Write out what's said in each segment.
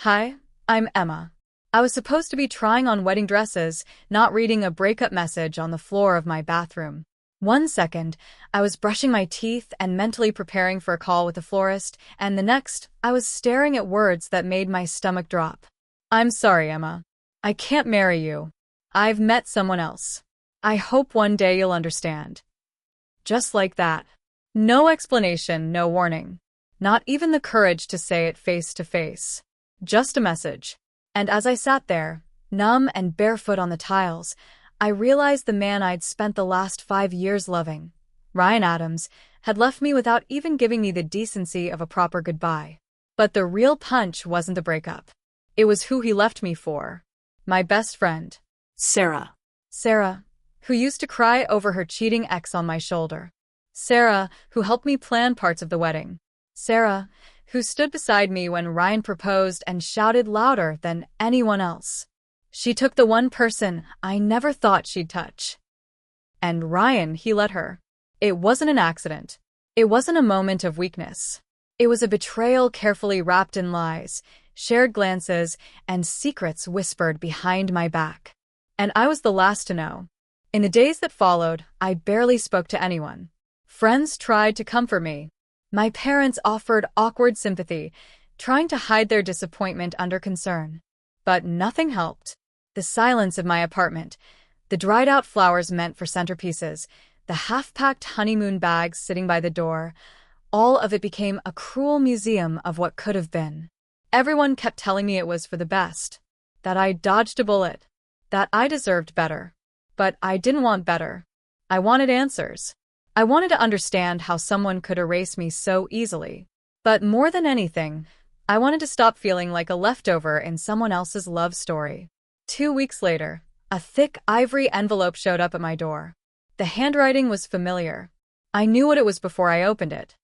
Hi, I'm Emma. I was supposed to be trying on wedding dresses, not reading a breakup message on the floor of my bathroom. 1 second, I was brushing my teeth and mentally preparing for a call with the florist, and the next, I was staring at words that made my stomach drop. I'm sorry, Emma. I can't marry you. I've met someone else. I hope one day you'll understand. Just like that. No explanation, no warning. Not even the courage to say it face to face. Just a message. And as I sat there, numb and barefoot on the tiles, I realized the man I'd spent the last 5 years loving, Ryan Adams, had left me without even giving me the decency of a proper goodbye. But the real punch wasn't the breakup. It was who he left me for. My best friend. Sarah. Sarah, who used to cry over her cheating ex on my shoulder. Sarah, who helped me plan parts of the wedding. Sarah, who stood beside me when Ryan proposed and shouted louder than anyone else. She took the one person I never thought she'd touch. And Ryan, he let her. It wasn't an accident. It wasn't a moment of weakness. It was a betrayal carefully wrapped in lies, shared glances, and secrets whispered behind my back. And I was the last to know. In the days that followed, I barely spoke to anyone. Friends tried to comfort me. My parents offered awkward sympathy, trying to hide their disappointment under concern. But nothing helped. The silence of my apartment, the dried-out flowers meant for centerpieces, the half-packed honeymoon bags sitting by the door, all of it became a cruel museum of what could have been. Everyone kept telling me it was for the best, that I dodged a bullet, that I deserved better. But I didn't want better. I wanted answers. I wanted to understand how someone could erase me so easily. But more than anything, I wanted to stop feeling like a leftover in someone else's love story. 2 weeks later, a thick ivory envelope showed up at my door. The handwriting was familiar. I knew what it was before I opened it.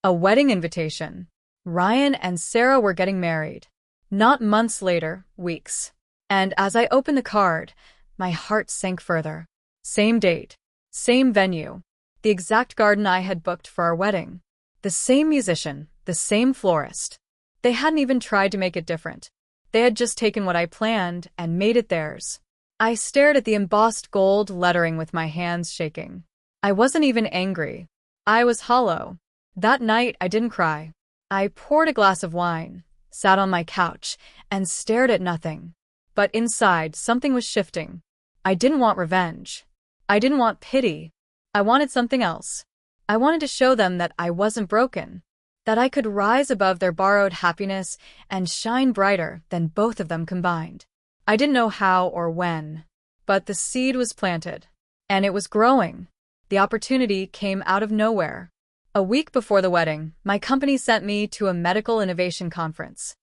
A wedding invitation. Ryan and Sarah were getting married. Not months later, weeks. And as I opened the card, my heart sank further. Same date. Same venue. The exact garden I had booked for our wedding. The same musician. The same florist. They hadn't even tried to make it different. They had just taken what I planned and made it theirs. I stared at the embossed gold lettering with my hands shaking. I wasn't even angry. I was hollow. That night, I didn't cry. I poured a glass of wine, sat on my couch, and stared at nothing. But inside, something was shifting. I didn't want revenge. I didn't want pity. I wanted something else. I wanted to show them that I wasn't broken, that I could rise above their borrowed happiness and shine brighter than both of them combined. I didn't know how or when, but the seed was planted, and it was growing. The opportunity came out of nowhere. A week before the wedding, my company sent me to a medical innovation conference.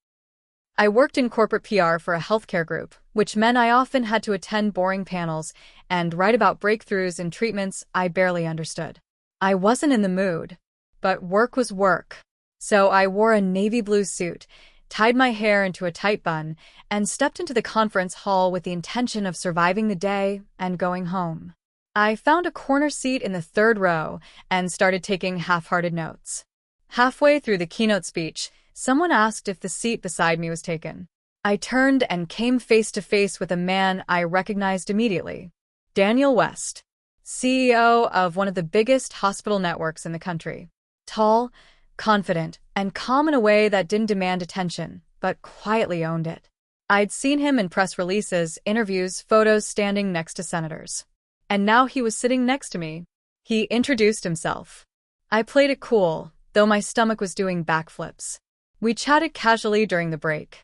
I worked in corporate PR for a healthcare group, which meant I often had to attend boring panels and write about breakthroughs in treatments I barely understood. I wasn't in the mood, but work was work. So I wore a navy blue suit, tied my hair into a tight bun, and stepped into the conference hall with the intention of surviving the day and going home. I found a corner seat in the 3rd row and started taking half-hearted notes. Halfway through the keynote speech, someone asked if the seat beside me was taken. I turned and came face to face with a man I recognized immediately. Daniel West, CEO of one of the biggest hospital networks in the country. Tall, confident, and calm in a way that didn't demand attention, but quietly owned it. I'd seen him in press releases, interviews, photos standing next to senators. And now he was sitting next to me. He introduced himself. I played it cool, though my stomach was doing backflips. We chatted casually during the break.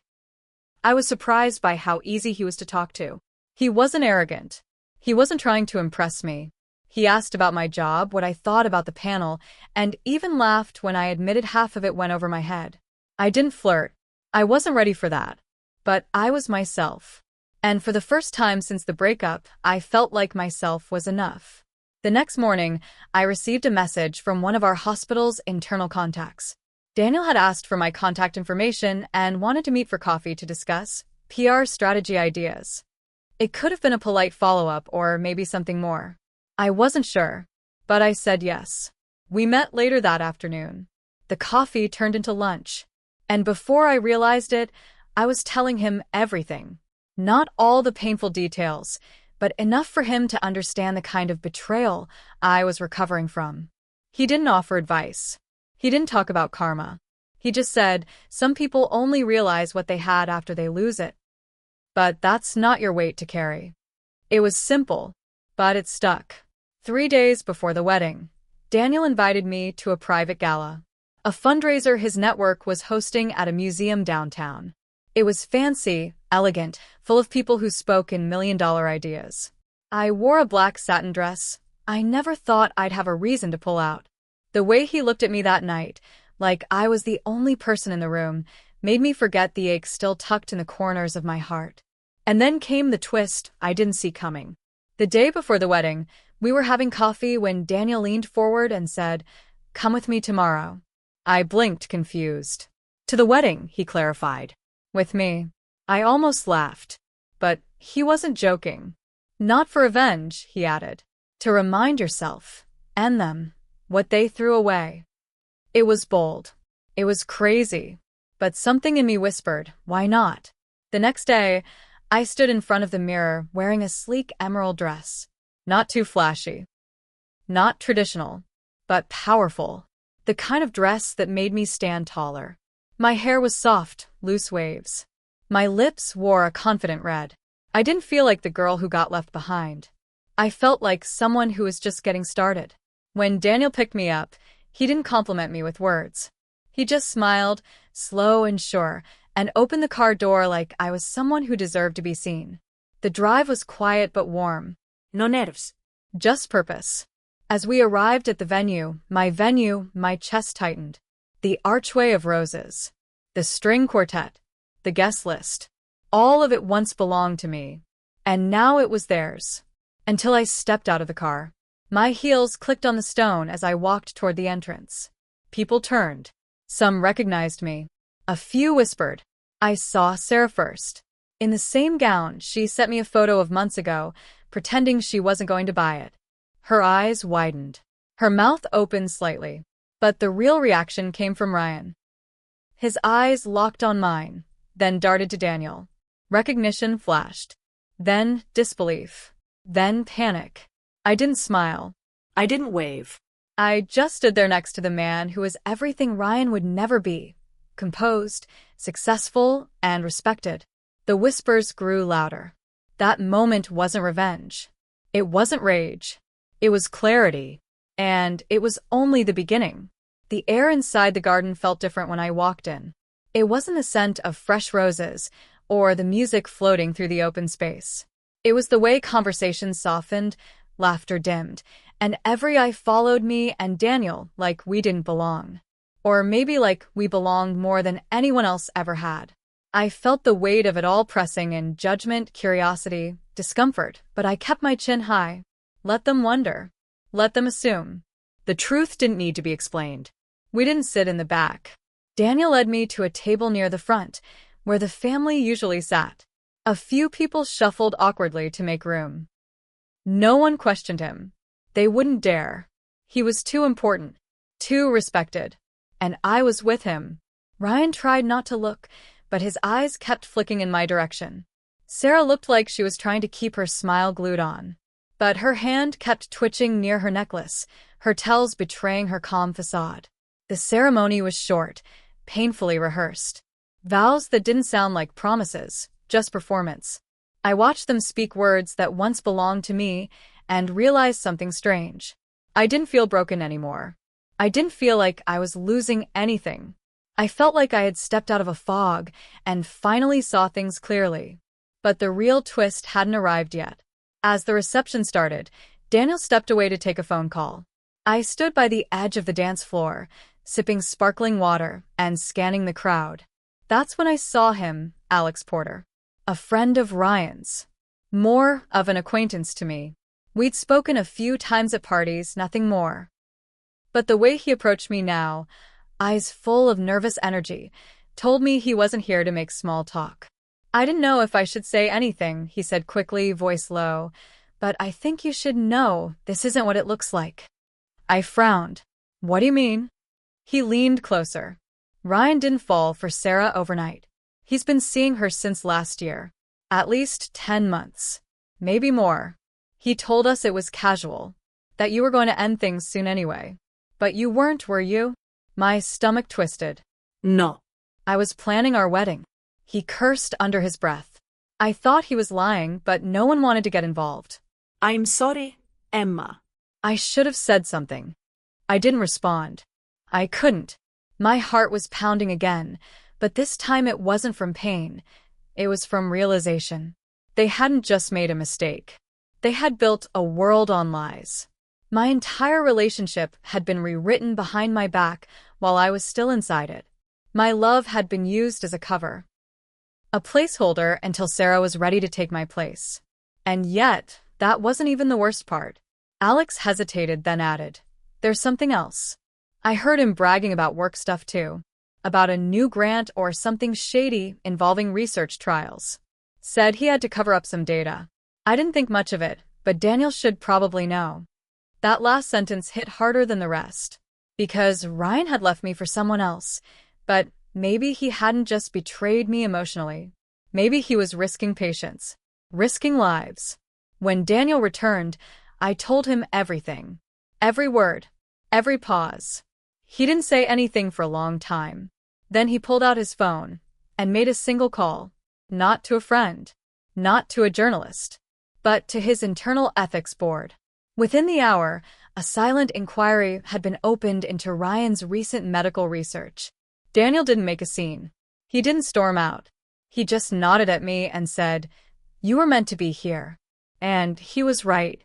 I was surprised by how easy he was to talk to. He wasn't arrogant. He wasn't trying to impress me. He asked about my job, what I thought about the panel, and even laughed when I admitted half of it went over my head. I didn't flirt. I wasn't ready for that. But I was myself. And for the first time since the breakup, I felt like myself was enough. The next morning, I received a message from one of our hospital's internal contacts. Daniel had asked for my contact information and wanted to meet for coffee to discuss PR strategy ideas. It could have been a polite follow-up or maybe something more. I wasn't sure, but I said yes. We met later that afternoon. The coffee turned into lunch. And before I realized it, I was telling him everything. Not all the painful details, but enough for him to understand the kind of betrayal I was recovering from. He didn't offer advice. He didn't talk about karma. He just said, some people only realize what they had after they lose it. But that's not your weight to carry. It was simple, but it stuck. 3 days before the wedding, Daniel invited me to a private gala, a fundraiser his network was hosting at a museum downtown. It was fancy, elegant, full of people who spoke in million-dollar ideas. I wore a black satin dress. I never thought I'd have a reason to pull out. The way he looked at me that night, like I was the only person in the room, made me forget the ache still tucked in the corners of my heart. And then came the twist I didn't see coming. The day before the wedding, we were having coffee when Daniel leaned forward and said, "Come with me tomorrow." I blinked, confused. "To the wedding," he clarified. "With me." I almost laughed. But he wasn't joking. "Not for revenge," he added. "To remind yourself, and them, what they threw away." It was bold. It was crazy. But something in me whispered, why not? The next day, I stood in front of the mirror wearing a sleek emerald dress. Not too flashy. Not traditional. But powerful. The kind of dress that made me stand taller. My hair was soft, loose waves. My lips wore a confident red. I didn't feel like the girl who got left behind. I felt like someone who was just getting started. When Daniel picked me up, he didn't compliment me with words. He just smiled, slow and sure, and opened the car door like I was someone who deserved to be seen. The drive was quiet but warm. No nerves. Just purpose. As we arrived at the venue, my chest tightened. The archway of roses. The string quartet. The guest list. All of it once belonged to me. And now it was theirs. Until I stepped out of the car. My heels clicked on the stone as I walked toward the entrance. People turned. Some recognized me. A few whispered. I saw Sarah first. In the same gown she sent me a photo of months ago, pretending she wasn't going to buy it. Her eyes widened. Her mouth opened slightly. But the real reaction came from Ryan. His eyes locked on mine, then darted to Daniel. Recognition flashed. Then disbelief. Then panic. I didn't smile. I didn't wave. I just stood there next to the man who was everything Ryan would never be. Composed, successful, and respected. The whispers grew louder. That moment wasn't revenge. It wasn't rage. It was clarity. And it was only the beginning. The air inside the garden felt different when I walked in. It wasn't the scent of fresh roses or the music floating through the open space. It was the way conversation softened, laughter dimmed, and every eye followed me and Daniel like we didn't belong. Or maybe like we belonged more than anyone else ever had. I felt the weight of it all pressing in judgment, curiosity, discomfort, but I kept my chin high. Let them wonder. Let them assume. The truth didn't need to be explained. We didn't sit in the back. Daniel led me to a table near the front, where the family usually sat. A few people shuffled awkwardly to make room. No one questioned him. They wouldn't dare. He was too important, too respected. And I was with him. Ryan tried not to look, but his eyes kept flicking in my direction. Sarah looked like she was trying to keep her smile glued on. But her hand kept twitching near her necklace, her tells betraying her calm facade. The ceremony was short, painfully rehearsed. Vows that didn't sound like promises, just performance. I watched them speak words that once belonged to me and realized something strange. I didn't feel broken anymore. I didn't feel like I was losing anything. I felt like I had stepped out of a fog and finally saw things clearly. But the real twist hadn't arrived yet. As the reception started, Daniel stepped away to take a phone call. I stood by the edge of the dance floor, sipping sparkling water and scanning the crowd. That's when I saw him, Alex Porter. A friend of Ryan's. More of an acquaintance to me. We'd spoken a few times at parties, nothing more. But the way he approached me now, eyes full of nervous energy, told me he wasn't here to make small talk. I didn't know if I should say anything, he said quickly, voice low, but I think you should know this isn't what it looks like. I frowned. What do you mean? He leaned closer. Ryan didn't fall for Sarah overnight. He's been seeing her since last year. At least 10 months. Maybe more. He told us it was casual. That you were going to end things soon anyway. But you weren't, were you? My stomach twisted. No. I was planning our wedding. He cursed under his breath. I thought he was lying, but no one wanted to get involved. I'm sorry, Emma. I should have said something. I didn't respond. I couldn't. My heart was pounding again, but this time it wasn't from pain. It was from realization. They hadn't just made a mistake. They had built a world on lies. My entire relationship had been rewritten behind my back while I was still inside it. My love had been used as a cover. A placeholder until Sarah was ready to take my place. And yet, that wasn't even the worst part. Alex hesitated, then added, "There's something else." I heard him bragging about work stuff too. About a new grant or something shady involving research trials. Said he had to cover up some data. I didn't think much of it, but Daniel should probably know. That last sentence hit harder than the rest. Because Ryan had left me for someone else. But maybe he hadn't just betrayed me emotionally. Maybe he was risking patience. Risking lives. When Daniel returned, I told him everything. Every word. Every pause. He didn't say anything for a long time. Then he pulled out his phone and made a single call. Not to a friend. Not to a journalist. But to his internal ethics board. Within the hour, a silent inquiry had been opened into Ryan's recent medical research. Daniel didn't make a scene. He didn't storm out. He just nodded at me and said, "You were meant to be here." And he was right.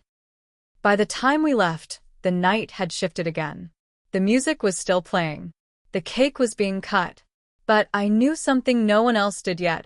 By the time we left, the night had shifted again. The music was still playing. The cake was being cut. But I knew something no one else did yet.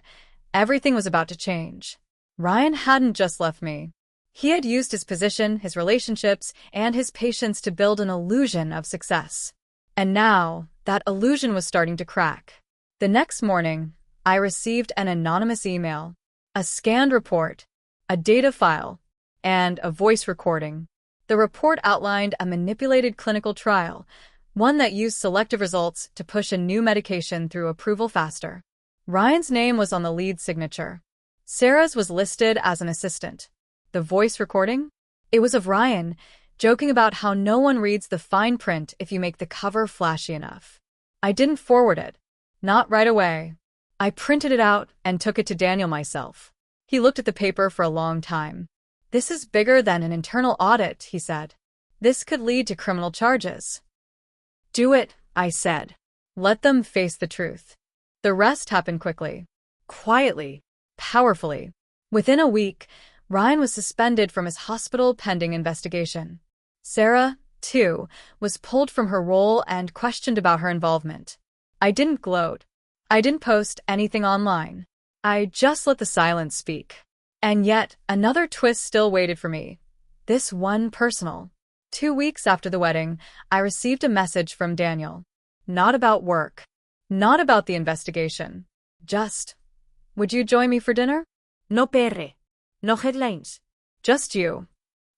Everything was about to change. Ryan hadn't just left me. He had used his position, his relationships, and his patience to build an illusion of success. And now, that illusion was starting to crack. The next morning, I received an anonymous email, a scanned report, a data file, and a voice recording. The report outlined a manipulated clinical trial, one that used selective results to push a new medication through approval faster. Ryan's name was on the lead signature. Sarah's was listed as an assistant. The voice recording? It was of Ryan, joking about how no one reads the fine print if you make the cover flashy enough. I didn't forward it. Not right away. I printed it out and took it to Daniel myself. He looked at the paper for a long time. "This is bigger than an internal audit," he said. "This could lead to criminal charges." "Do it," I said. "Let them face the truth." The rest happened quickly. Quietly. Powerfully. Within a week, Ryan was suspended from his hospital pending investigation. Sarah, too, was pulled from her role and questioned about her involvement. I didn't gloat. I didn't post anything online. I just let the silence speak. And yet, another twist still waited for me. This one personal. 2 weeks after the wedding, I received a message from Daniel. Not about work. Not about the investigation. Just, "Would you join me for dinner?" No perre. No headlines. Just you.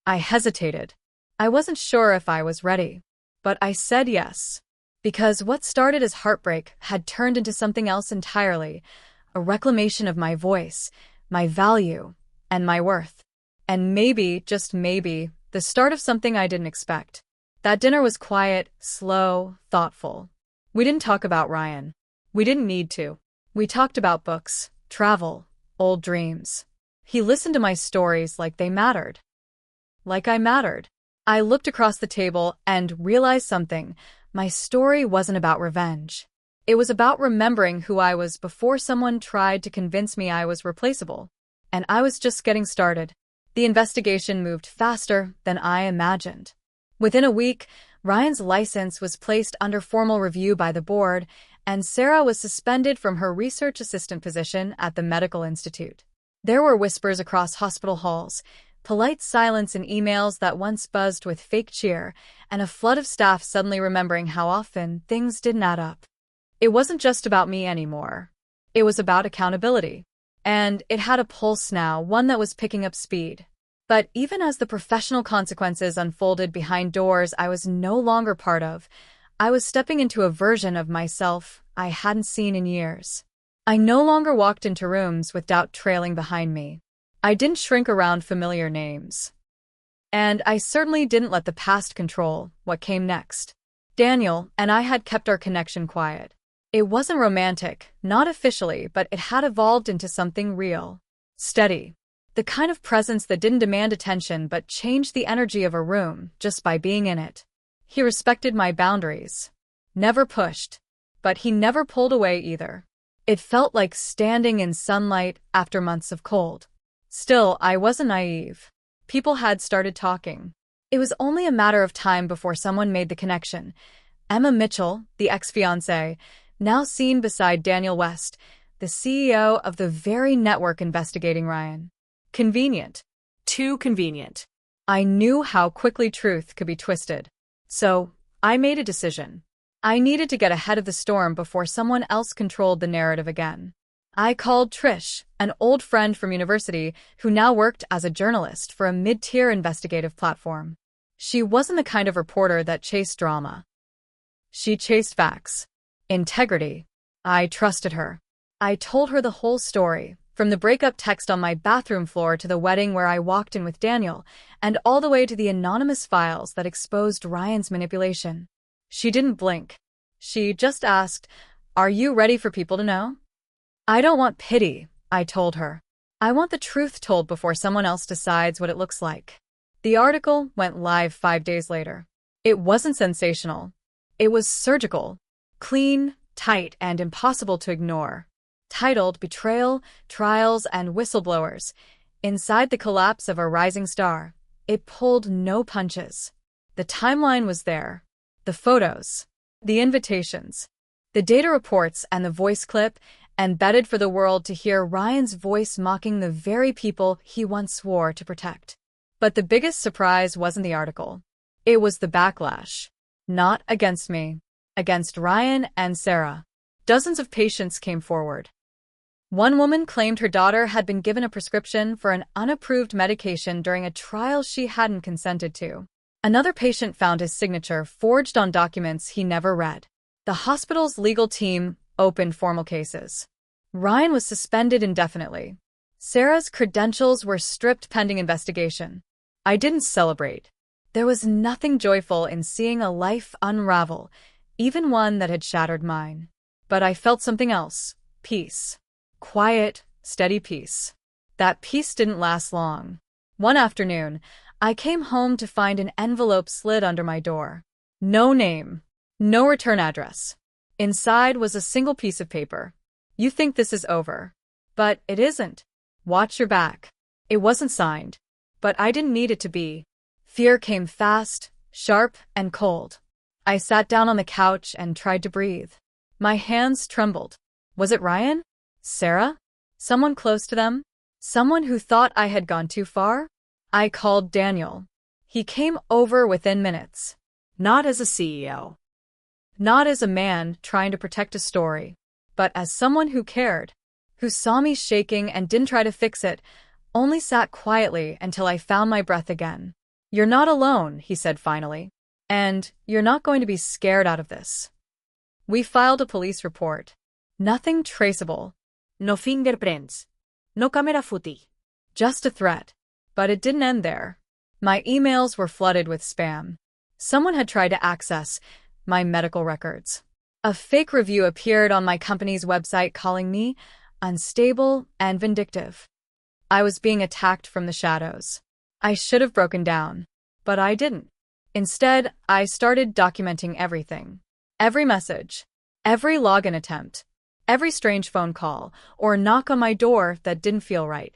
I hesitated. I wasn't sure if I was ready. But I said yes. Because what started as heartbreak had turned into something else entirely. A reclamation of my voice, my value, and my worth. And maybe, just maybe, the start of something I didn't expect. That dinner was quiet, slow, thoughtful. We didn't talk about Ryan. We didn't need to. We talked about books, travel, old dreams. He listened to my stories like they mattered. Like I mattered. I looked across the table and realized something. My story wasn't about revenge. It was about remembering who I was before someone tried to convince me I was replaceable. And I was just getting started. The investigation moved faster than I imagined. Within a week, Ryan's license was placed under formal review by the board, and Sarah was suspended from her research assistant position at the medical institute. There were whispers across hospital halls, polite silence in emails that once buzzed with fake cheer, and a flood of staff suddenly remembering how often things didn't add up. It wasn't just about me anymore. It was about accountability. And it had a pulse now, one that was picking up speed. But even as the professional consequences unfolded behind doors I was no longer part of, I was stepping into a version of myself I hadn't seen in years. I no longer walked into rooms with doubt trailing behind me. I didn't shrink around familiar names. And I certainly didn't let the past control what came next. Daniel and I had kept our connection quiet. It wasn't romantic, not officially, but it had evolved into something real. Steady. The kind of presence that didn't demand attention but changed the energy of a room just by being in it. He respected my boundaries. Never pushed. But he never pulled away either. It felt like standing in sunlight after months of cold. Still, I wasn't naive. People had started talking. It was only a matter of time before someone made the connection. Emma Mitchell, the ex-fiancée, now seen beside Daniel West, the CEO of the very network investigating Ryan. Convenient. Too convenient. I knew how quickly truth could be twisted. So, I made a decision. I needed to get ahead of the storm before someone else controlled the narrative again. I called Trish, an old friend from university who now worked as a journalist for a mid-tier investigative platform. She wasn't the kind of reporter that chased drama. She chased facts. Integrity. I trusted her. I told her the whole story, from the breakup text on my bathroom floor to the wedding where I walked in with Daniel, and all the way to the anonymous files that exposed Ryan's manipulation. She didn't blink. She just asked, "Are you ready for people to know?" "I don't want pity," I told her. "I want the truth told before someone else decides what it looks like." The article went live 5 days later. It wasn't sensational. It was surgical. Clean, tight, and impossible to ignore. Titled Betrayal, Trials, and Whistleblowers. Inside the collapse of a rising star, it pulled no punches. The timeline was there. The photos. The invitations. The data reports and the voice clip, embedded for the world to hear Ryan's voice mocking the very people he once swore to protect. But the biggest surprise wasn't the article. It was the backlash. Not against me. Against Ryan and Sarah. Dozens of patients came forward. One woman claimed her daughter had been given a prescription for an unapproved medication during a trial she hadn't consented to. Another patient found his signature forged on documents he never read. The hospital's legal team opened formal cases. Ryan was suspended indefinitely. Sarah's credentials were stripped pending investigation. I didn't celebrate. There was nothing joyful in seeing a life unravel, even one that had shattered mine. But I felt something else. Peace. Quiet, steady peace. That peace didn't last long. One afternoon, I came home to find an envelope slid under my door. No name. No return address. Inside was a single piece of paper. "You think this is over. But it isn't. Watch your back." It wasn't signed. But I didn't need it to be. Fear came fast, sharp, and cold. I sat down on the couch and tried to breathe. My hands trembled. Was it Ryan? Sarah? Someone close to them? Someone who thought I had gone too far? I called Daniel. He came over within minutes. Not as a CEO. Not as a man trying to protect a story, but as someone who cared, who saw me shaking and didn't try to fix it, only sat quietly until I found my breath again. "You're not alone," he said finally. "And you're not going to be scared out of this." We filed a police report. Nothing traceable. No fingerprints. No camera footage. Just a threat. But it didn't end there. My emails were flooded with spam. Someone had tried to access my medical records. A fake review appeared on my company's website calling me unstable and vindictive. I was being attacked from the shadows. I should have broken down, but I didn't. Instead, I started documenting everything. Every message, every login attempt, every strange phone call or knock on my door that didn't feel right.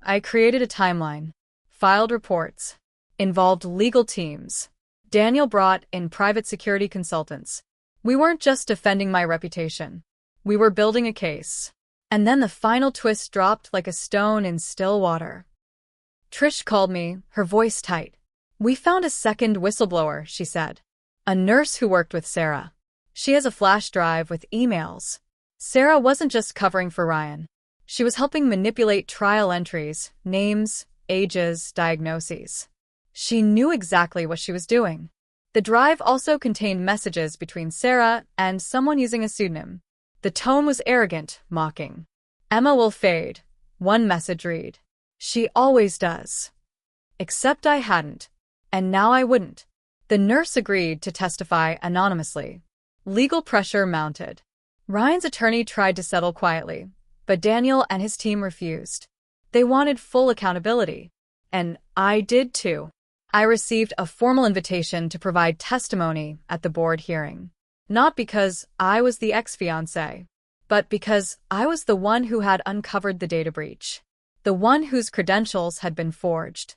I created a timeline, filed reports, involved legal teams. Daniel brought in private security consultants. We weren't just defending my reputation. We were building a case. And then the final twist dropped like a stone in still water. Trish called me, her voice tight. "We found a second whistleblower," she said. "A nurse who worked with Sarah. She has a flash drive with emails." Sarah wasn't just covering for Ryan. She was helping manipulate trial entries, names, ages, diagnoses. She knew exactly what she was doing. The drive also contained messages between Sarah and someone using a pseudonym. The tone was arrogant, mocking. "Emma will fade," one message read. "She always does." Except I hadn't. And now I wouldn't. The nurse agreed to testify anonymously. Legal pressure mounted. Ryan's attorney tried to settle quietly, but Daniel and his team refused. They wanted full accountability. And I did too. I received a formal invitation to provide testimony at the board hearing. Not because I was the ex-fiancée, but because I was the one who had uncovered the data breach. The one whose credentials had been forged.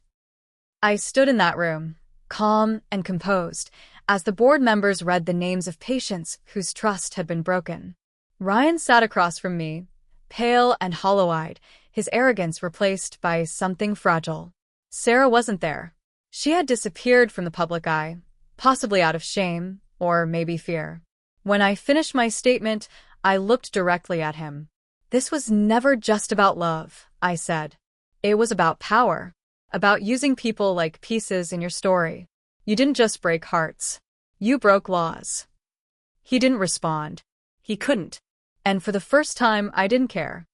I stood in that room, calm and composed, as the board members read the names of patients whose trust had been broken. Ryan sat across from me, pale and hollow-eyed, his arrogance replaced by something fragile. Sarah wasn't there. She had disappeared from the public eye, possibly out of shame, or maybe fear. When I finished my statement, I looked directly at him. "This was never just about love," I said. "It was about power. About using people like pieces in your story. You didn't just break hearts. You broke laws." He didn't respond. He couldn't. And for the first time, I didn't care.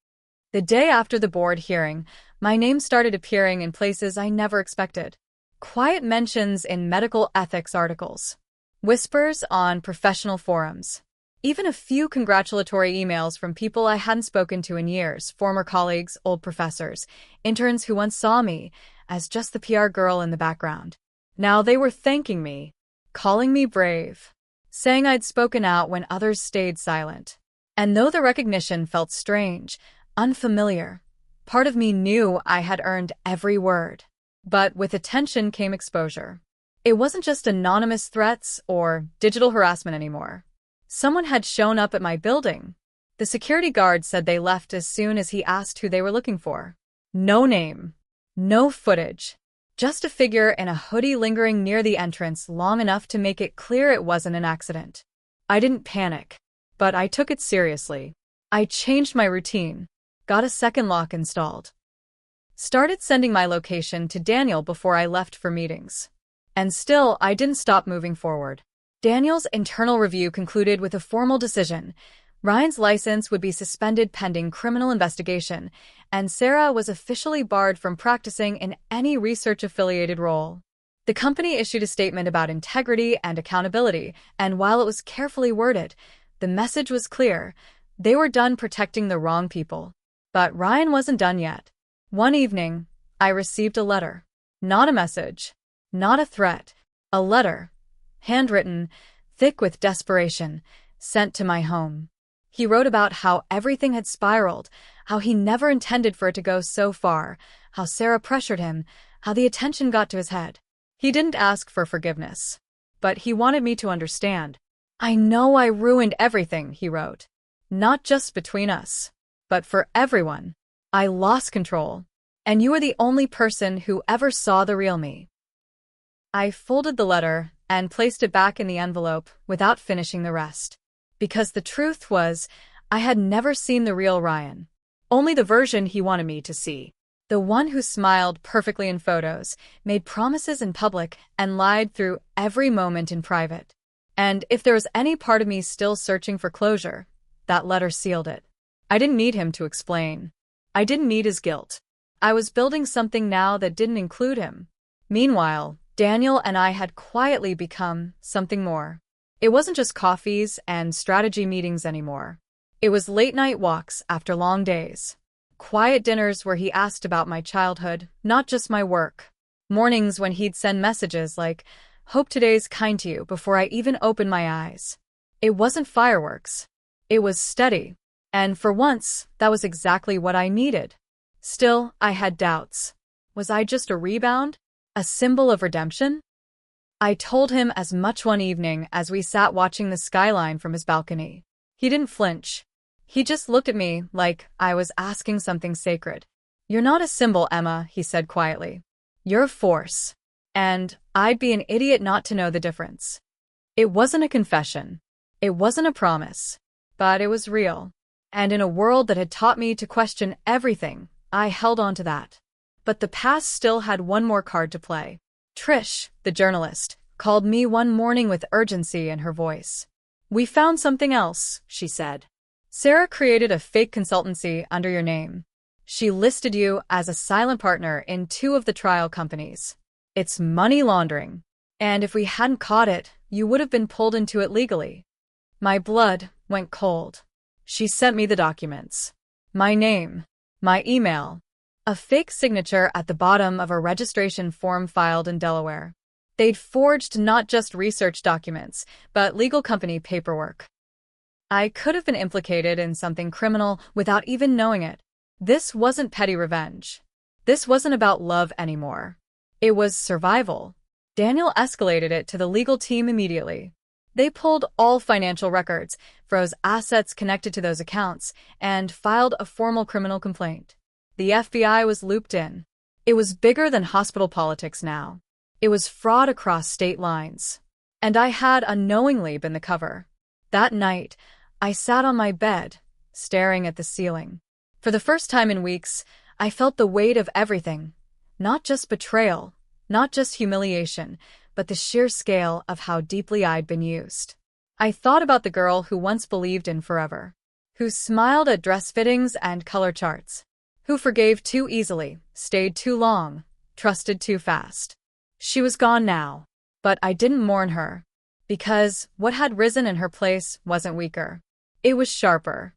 The day after the board hearing, my name started appearing in places I never expected. Quiet mentions in medical ethics articles. Whispers on professional forums. Even a few congratulatory emails from people I hadn't spoken to in years, former colleagues, old professors, interns who once saw me as just the PR girl in the background. Now they were thanking me, calling me brave, saying I'd spoken out when others stayed silent. And though the recognition felt strange, unfamiliar, part of me knew I had earned every word. But with attention came exposure. It wasn't just anonymous threats or digital harassment anymore. Someone had shown up at my building. The security guard said they left as soon as he asked who they were looking for. No name. No footage. Just a figure in a hoodie lingering near the entrance long enough to make it clear it wasn't an accident. I didn't panic, but I took it seriously. I changed my routine, got a second lock installed. Started sending my location to Daniel before I left for meetings. And still, I didn't stop moving forward. Daniel's internal review concluded with a formal decision. Ryan's license would be suspended pending criminal investigation, and Sarah was officially barred from practicing in any research-affiliated role. The company issued a statement about integrity and accountability, and while it was carefully worded, the message was clear. They were done protecting the wrong people. But Ryan wasn't done yet. One evening, I received a letter. Not a message. Not a threat. A letter. Handwritten, thick with desperation, sent to my home. He wrote about how everything had spiraled, how he never intended for it to go so far, how Sarah pressured him, how the attention got to his head. He didn't ask for forgiveness, but he wanted me to understand. "I know I ruined everything," he wrote. "Not just between us, but for everyone. I lost control, and you were the only person who ever saw the real me." I folded the letter and placed it back in the envelope without finishing the rest. Because the truth was, I had never seen the real Ryan. Only the version he wanted me to see. The one who smiled perfectly in photos, made promises in public, and lied through every moment in private. And if there was any part of me still searching for closure, that letter sealed it. I didn't need him to explain. I didn't need his guilt. I was building something now that didn't include him. Meanwhile, Daniel and I had quietly become something more. It wasn't just coffees and strategy meetings anymore. It was late-night walks after long days. Quiet dinners where he asked about my childhood, not just my work. Mornings when he'd send messages like, "Hope today's kind to you," before I even opened my eyes. It wasn't fireworks. It was steady. And for once, that was exactly what I needed. Still, I had doubts. Was I just a rebound? A symbol of redemption? I told him as much one evening as we sat watching the skyline from his balcony. He didn't flinch. He just looked at me like I was asking something sacred. "You're not a symbol, Emma," he said quietly. "You're a force. And I'd be an idiot not to know the difference." It wasn't a confession. It wasn't a promise. But it was real. And in a world that had taught me to question everything, I held on to that. But the past still had one more card to play. Trish, the journalist, called me one morning with urgency in her voice. "We found something else," she said. Sarah created a fake consultancy under your name. She listed you as a silent partner in 2 of the trial companies. It's money laundering. And if we hadn't caught it, you would have been pulled into it legally. My blood went cold. She sent me the documents. My name, my email, a fake signature at the bottom of a registration form filed in Delaware. They'd forged not just research documents, but legal company paperwork. I could have been implicated in something criminal without even knowing it. This wasn't petty revenge. This wasn't about love anymore. It was survival. Daniel escalated it to the legal team immediately. They pulled all financial records, froze assets connected to those accounts, and filed a formal criminal complaint. The FBI was looped in. It was bigger than hospital politics now. It was fraud across state lines. And I had unknowingly been the cover. That night, I sat on my bed, staring at the ceiling. For the first time in weeks, I felt the weight of everything. Not just betrayal, not just humiliation, but the sheer scale of how deeply I'd been used. I thought about the girl who once believed in forever, who smiled at dress fittings and color charts, who forgave too easily, stayed too long, trusted too fast. She was gone now, but I didn't mourn her, because what had risen in her place wasn't weaker. It was sharper.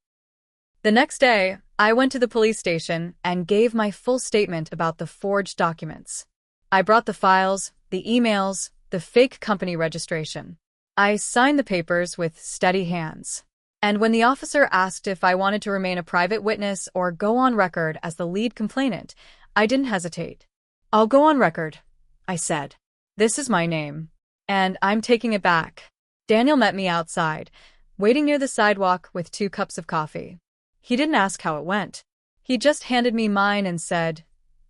The next day, I went to the police station and gave my full statement about the forged documents. I brought the files, the emails, the fake company registration. I signed the papers with steady hands. And when the officer asked if I wanted to remain a private witness or go on record as the lead complainant, I didn't hesitate. "I'll go on record," I said. "This is my name. And I'm taking it back." Daniel met me outside, waiting near the sidewalk with 2 cups of coffee. He didn't ask how it went. He just handed me mine and said,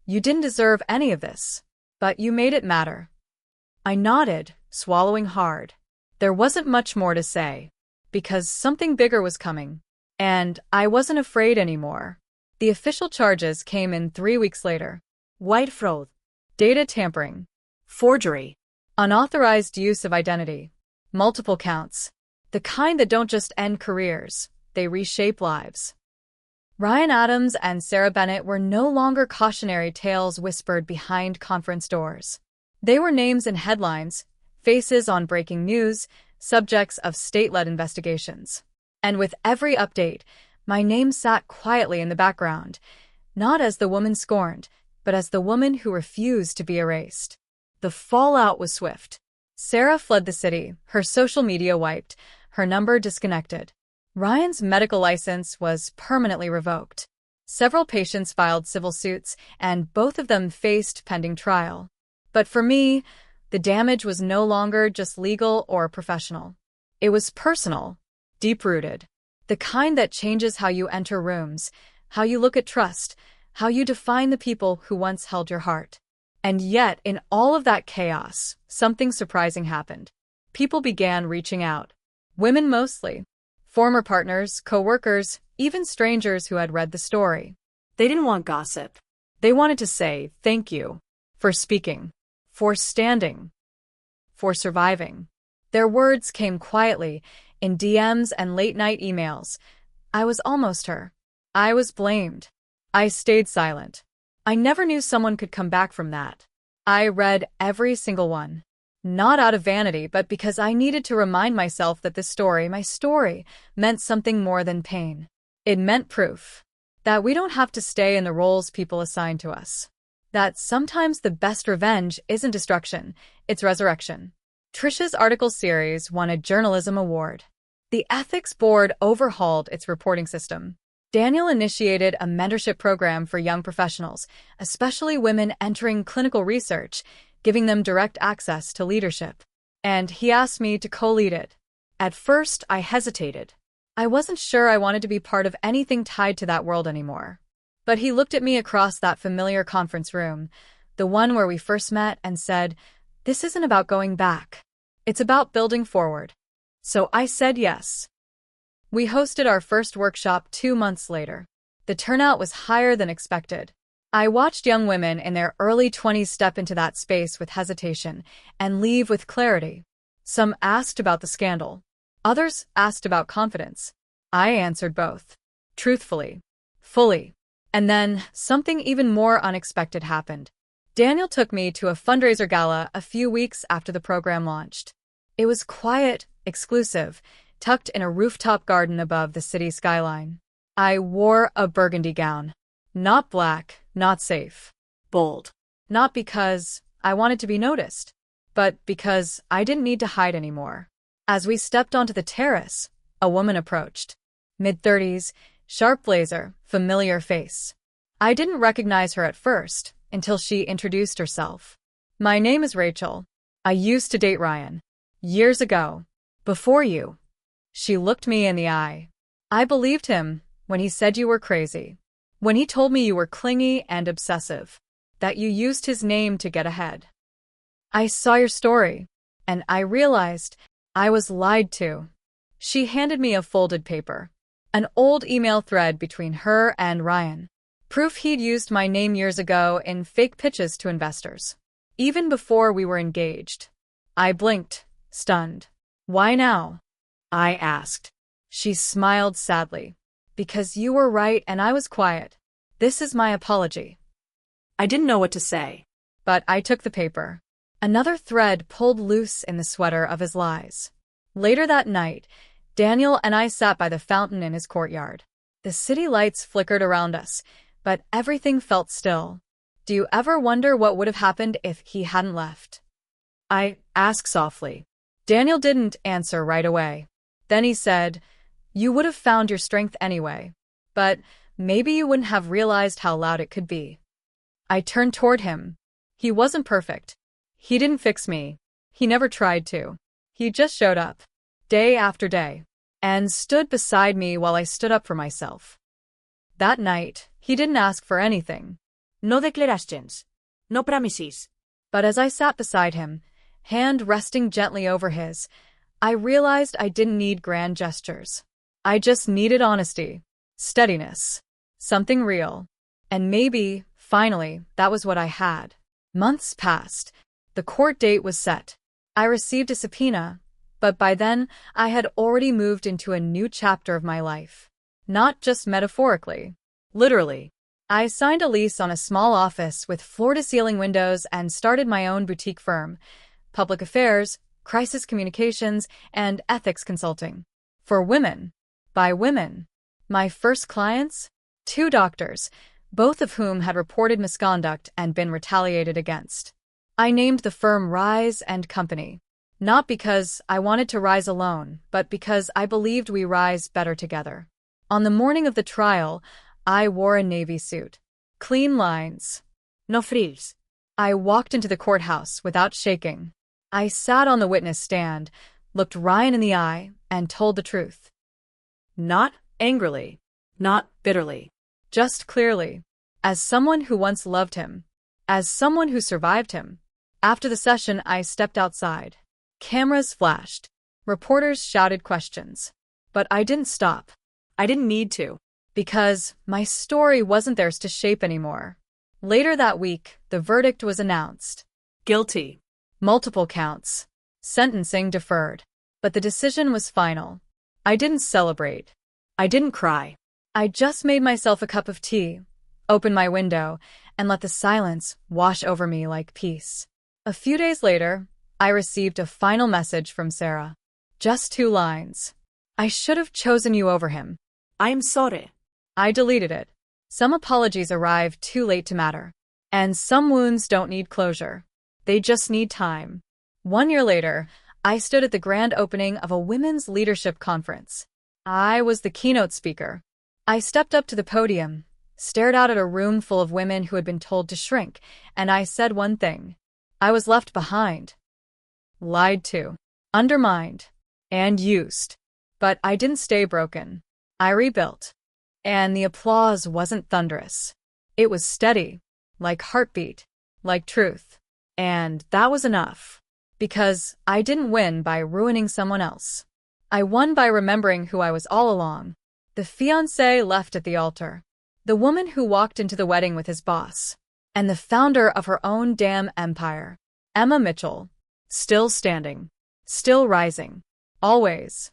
"You didn't deserve any of this, but you made it matter." I nodded, swallowing hard. There wasn't much more to say, because something bigger was coming, and I wasn't afraid anymore. The official charges came in 3 weeks later. White fraud. Data tampering. Forgery. Unauthorized use of identity. Multiple counts. The kind that don't just end careers, they reshape lives. Ryan Adams and Sarah Bennett were no longer cautionary tales whispered behind conference doors. They were names in headlines, faces on breaking news, subjects of state-led investigations. And with every update, my name sat quietly in the background, not as the woman scorned, but as the woman who refused to be erased. The fallout was swift. Sarah fled the city, her social media wiped, her number disconnected. Ryan's medical license was permanently revoked. Several patients filed civil suits, and both of them faced pending trial. But for me, the damage was no longer just legal or professional. It was personal, deep-rooted, the kind that changes how you enter rooms, how you look at trust, how you define the people who once held your heart. And yet, in all of that chaos, something surprising happened. People began reaching out. Women mostly. Former partners, co-workers, even strangers who had read the story. They didn't want gossip. They wanted to say thank you for speaking, for standing, for surviving. Their words came quietly, in DMs and late-night emails. I was almost her. I was blamed. I stayed silent. I never knew someone could come back from that. I read every single one. Not out of vanity, but because I needed to remind myself that this story, my story, meant something more than pain. It meant proof that we don't have to stay in the roles people assign to us. That sometimes the best revenge isn't destruction, it's resurrection. Trisha's article series won a journalism award. The ethics board overhauled its reporting system. Daniel initiated a mentorship program for young professionals, especially women entering clinical research, giving them direct access to leadership. And he asked me to co-lead it. At first, I hesitated. I wasn't sure I wanted to be part of anything tied to that world anymore. But he looked at me across that familiar conference room, the one where we first met, and said, "This isn't about going back. It's about building forward." So I said yes. We hosted our first workshop 2 months later. The turnout was higher than expected. I watched young women in their early 20s step into that space with hesitation and leave with clarity. Some asked about the scandal. Others asked about confidence. I answered both. Truthfully. Fully. And then, something even more unexpected happened. Daniel took me to a fundraiser gala a few weeks after the program launched. It was quiet, exclusive, tucked in a rooftop garden above the city skyline. I wore a burgundy gown. Not black, not safe. Bold. Not because I wanted to be noticed, but because I didn't need to hide anymore. As we stepped onto the terrace, a woman approached. Mid-30s, sharp blazer, familiar face. I didn't recognize her at first, until she introduced herself. My name is Rachel. I used to date Ryan. Years ago. Before you. She looked me in the eye. I believed him when he said you were crazy. When he told me you were clingy and obsessive. That you used his name to get ahead. I saw your story, and I realized I was lied to. She handed me a folded paper. An old email thread between her and Ryan. Proof he'd used my name years ago in fake pitches to investors. Even before we were engaged. I blinked, stunned. Why now? I asked. She smiled sadly. Because you were right and I was quiet. This is my apology. I didn't know what to say. But I took the paper. Another thread pulled loose in the sweater of his lies. Later that night, Daniel and I sat by the fountain in his courtyard. The city lights flickered around us, but everything felt still. Do you ever wonder what would have happened if he hadn't left? I asked softly. Daniel didn't answer right away. Then he said, you would have found your strength anyway. But maybe you wouldn't have realized how loud it could be. I turned toward him. He wasn't perfect. He didn't fix me. He never tried to. He just showed up, day after day, and stood beside me while I stood up for myself. That night, he didn't ask for anything. No declarations. No promises. But as I sat beside him, hand resting gently over his, I realized I didn't need grand gestures. I just needed honesty, steadiness, something real. And maybe, finally, that was what I had. Months passed. The court date was set. I received a subpoena, but by then, I had already moved into a new chapter of my life. Not just metaphorically. Literally. I signed a lease on a small office with floor-to-ceiling windows and started my own boutique firm, public affairs, crisis communications, and ethics consulting. For women. By women. My first clients? 2 doctors, both of whom had reported misconduct and been retaliated against. I named the firm Rise and Company. Not because I wanted to rise alone, but because I believed we rise better together. On the morning of the trial, I wore a navy suit. Clean lines. No frills. I walked into the courthouse without shaking. I sat on the witness stand, looked Ryan in the eye, and told the truth. Not angrily. Not bitterly. Just clearly. As someone who once loved him. As someone who survived him. After the session, I stepped outside. Cameras flashed. Reporters shouted questions. But I didn't stop. I didn't need to. Because my story wasn't theirs to shape anymore. Later that week, the verdict was announced. Guilty. Multiple counts. Sentencing deferred. But the decision was final. I didn't celebrate. I didn't cry. I just made myself a cup of tea, opened my window, and let the silence wash over me like peace. A few days later, I received a final message from Sarah. Just 2 lines. I should have chosen you over him. I am sorry. I deleted it. Some apologies arrive too late to matter. And some wounds don't need closure. They just need time. 1 year later, I stood at the grand opening of a women's leadership conference. I was the keynote speaker. I stepped up to the podium, stared out at a room full of women who had been told to shrink, and I said one thing. I was left behind. Lied to. Undermined. And used. But I didn't stay broken. I rebuilt. And the applause wasn't thunderous. It was steady. Like heartbeat. Like truth. And that was enough. Because I didn't win by ruining someone else. I won by remembering who I was all along. The fiancé left at the altar. The woman who walked into the wedding with his boss. And the founder of her own damn empire. Emma Mitchell. Still standing. Still rising. Always.